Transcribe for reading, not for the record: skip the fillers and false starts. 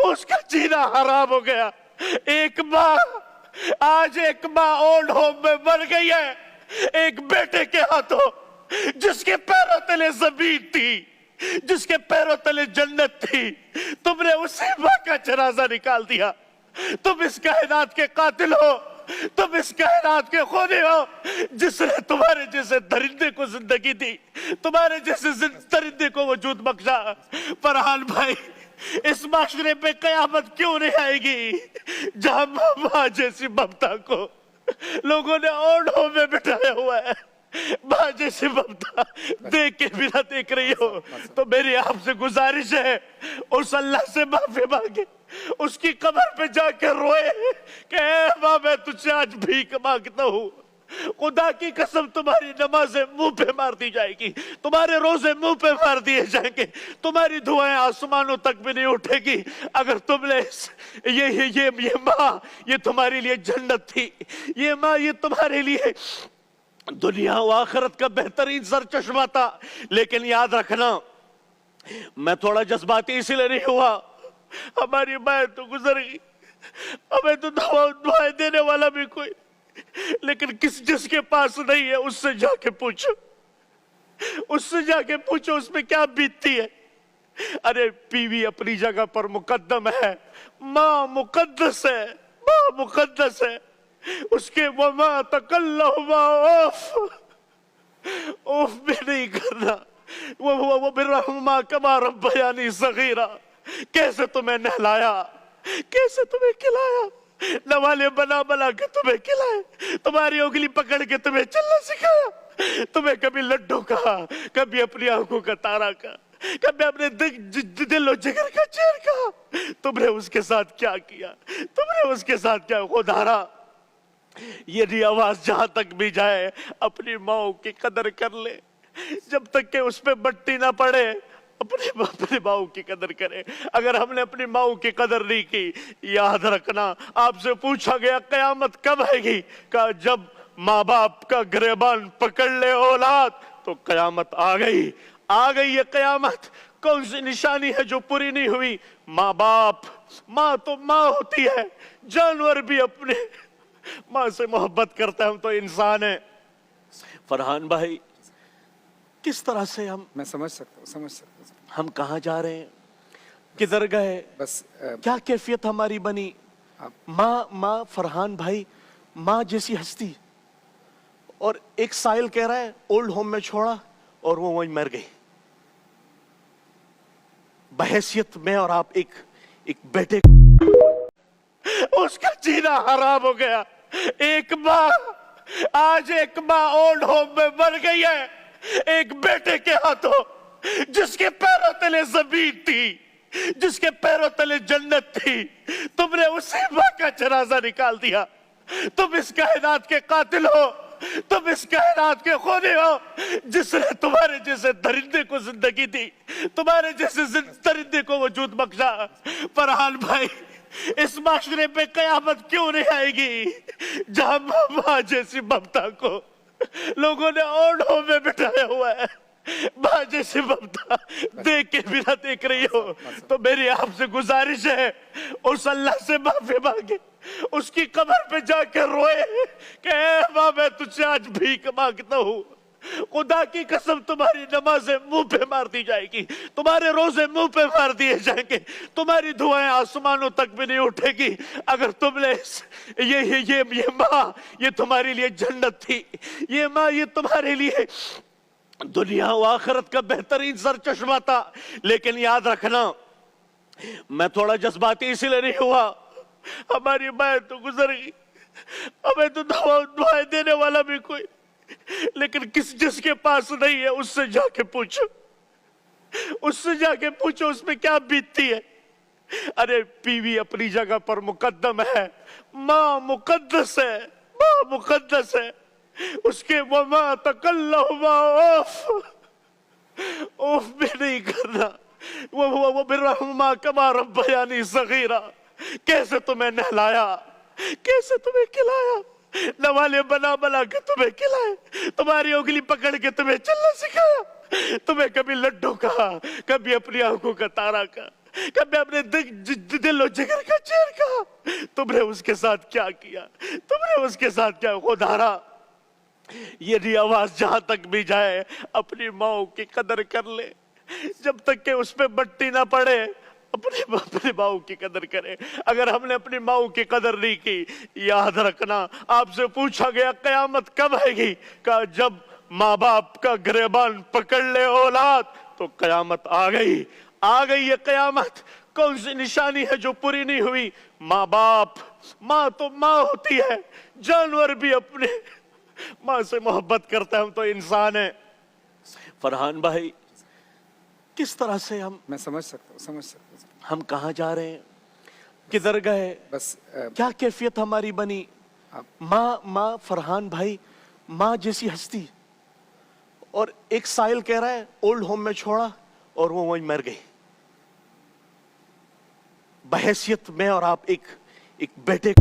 उसका जीना हराम हो गया। एक माँ, आज एक माँ ओल्ड होम में मर गई है एक बेटे के हाथों, जिसके पैरों तले जमीन थी, जिसके पैरों तले जन्नत थी। तुमने उसी माँ का जनाजा निकाल दिया। तुम इस कायनात के कातिल हो, तुम इस कायनात के खूनी हो, जिसने तुम्हारे जैसे दरिंदे को जिंदगी दी, तुम्हारे जैसे दरिंदे को वजूद बख्शा। फरहान भाई, इस माशरे पे कयामत क्यों नहीं आएगी जहां माँ जैसी ममता को लोगों ने ओल्ड होम में बिठाया हुआ है। माँ जैसी ममता देख के भी ना देख रही हो, तो मेरी आपसे गुजारिश है, उस अल्लाह से माफी मांगे, उसकी कब्र पे जाकर रोए कि ऐ माँ, मैं तुझसे आज भीख मांगता हूँ। खुदा की कसम, तुम्हारी नमाजें मुंह पे मार दी जाएगी, तुम्हारे रोजे मुंह पे मार दिए जाएंगे, तुम्हारी दुआएं आसमानों तक भी नहीं उठेगी अगर तुमने ये माँ, ये तुम्हारे लिए जन्नत थी, ये माँ, ये तुम्हारे लिए दुनिया व आखिरत का बेहतरीन सर चश्मा था। लेकिन याद रखना, मैं थोड़ा जज्बाती इसलिए नहीं हुआ, हमारी माँ तो गुजर गई, हमें तो दुआएं देने वाला भी कोई, लेकिन जिसके पास नहीं है उससे जाके पूछो, उससे जाके पूछो उसमें क्या बीतती है। अरे बीवी अपनी जगह पर मुकद्दम है, माँ मुकद्दस है, माँ मुकद्दस है। उसके वमा तकल्लहुमा ओफ भी नहीं करना, वो बिर्रहुमा कमा रब्बयानी सगीरा। कैसे तुम्हें नहलाया, कैसे तुम्हें खिलाया, नवाले बना बना के तुम्हें खिलाए, तुम्हारी उंगली पकड़ के तुम्हें चलना सिखाया, तुम्हें कभी लड्डू कहा, कभी अपनी आंखों का तारा कहा, कभी अपने दिल और जिगर का चैन कहा। तुमने उसके साथ क्या किया, तुमने उसके साथ क्या खुदारा। यदि आवाज जहां तक भी जाए, अपनी माँ की कदर कर ले, जब तक कि उस पर बट्टी ना पड़े, अपनी माँ की कदर करें। अगर हमने अपनी माँ की कदर नहीं की, याद रखना, आपसे पूछा गया कयामत कब आएगी, कहा जब माँ बाप का गिरबान पकड़ ले औलाद, तो कयामत आ गई, आ गई ये कयामत। कौन सी निशानी है जो पूरी नहीं हुई? माँ बाप, माँ तो माँ होती है, जानवर भी अपने माँ से मोहब्बत करता है, हम तो इंसान है। फरहान भाई, किस तरह से मैं समझ सकता हूँ हम कहाँ जा रहे हैं, किधर गए, बस क्या कैफियत हमारी बनी। माँ फरहान भाई, माँ जैसी हस्ती, और एक साहिल कह रहा है ओल्ड होम में छोड़ा और वो वहीं मर गई। बहैसियत में और आप एक बेटे, उसका जीना हराम हो गया। एक माँ, आज एक माँ ओल्ड होम में मर गई है एक बेटे के हाथों, जिसके पैरों तले जमीन थी, जिसके पैरों तले जन्नत थी। तुमने उसी माँ का जनाजा निकाल दिया। तुम इस कायनात के कातिल हो, तुम इस कायनात के खूनी हो, जिसने तुम्हारे जैसे दरिंदे को जिंदगी दी, तुम्हारे जैसे दरिंदे को वजूद बख्शा। फरहान भाई, इस माशरे पे कयामत क्यों नहीं आएगी जहां माँ जैसी ममता को लोगों ने ओल्ड होम में बिठाया हुआ है। माँ जैसी ममता देख के भी ना देख रही हो, तो मेरी आपसे गुजारिश है, उस अल्लाह से माफी मांगे, उसकी कब्र पे जाकर रोए कि ऐ माँ, मैं तुझसे आज भीख मांगता हूँ। खुदा की कसम, तुम्हारी नमाजें मुंह पे मार दी जाएगी, तुम्हारे रोजे मुंह पे मार दिए जाएंगे, तुम्हारी दुआएं आसमानों तक भी नहीं उठेगी अगर तुमने ये माँ, ये तुम्हारे लिए जन्नत थी, ये माँ, ये तुम्हारे लिए दुनिया व आखिरत का बेहतरीन सर चश्मा था। लेकिन याद रखना, मैं थोड़ा जज्बाती इसलिए नहीं हुआ, हमारी माँ तो गुजर गई, हमें तो दुआएं देने वाला भी कोई, लेकिन जिसके पास नहीं है उससे जाके पूछो, उससे जाके पूछो उसमें क्या बीतती है। अरे बीवी अपनी जगह पर मुकद्दम है, माँ मुकद्दस है, माँ मुकद्दस है। उसके वमा तकल्लहुमा ओफ भी नहीं करना, वो बिर्रहुमा कमा रब्बयानी सगीरा। कैसे तुम्हें नहलाया, कैसे तुम्हें खिलाया, नवाले बना बना के तुम्हें खिलाए, तुम्हारी उंगली पकड़ के तुम्हें चलना सिखाया, तुम्हें कभी लड्डू कहा, कभी अपनी आंखों का तारा कहा, کبھی اپنے دل و جگر کا چیر کہا. تم نے اس کے ساتھ کیا کیا, تم نے اس کے ساتھ کیا. خدارا یہ آواز جہاں تک بھی جائے اپنی ماں کی قدر کر لے, جب تک کہ اس پہ مٹی نہ پڑے اپنی ماں کی قدر کرے. اگر ہم نے اپنی ماں کی قدر نہیں کی, یاد رکھنا آپ سے پوچھا گیا قیامت کب آئے گی, کہا جب ماں باپ کا گریبان پکڑ لے اولاد تو قیامت آ گئی. آ گئی یہ قیامت. کون سی نشانی ہے جو پوری نہیں ہوئی؟ ماں باپ. ماں تو ماں ہوتی ہے, جانور بھی اپنے ماں سے محبت کرتا ہے, ہم تو انسان ہیں. فرحان بھائی کس طرح سے میں سمجھ سکتا ہوں ہم کہاں جا رہے ہیں, کدھر گئے, بس کیا کیفیت ہماری بنی؟ ماں فرحان بھائی ماں جیسی ہستی, اور ایک سائل کہہ رہا ہے اولڈ ہوم میں چھوڑا اور وہ وہیں مر گئی. بحیثیت میں اور آپ ایک بیٹے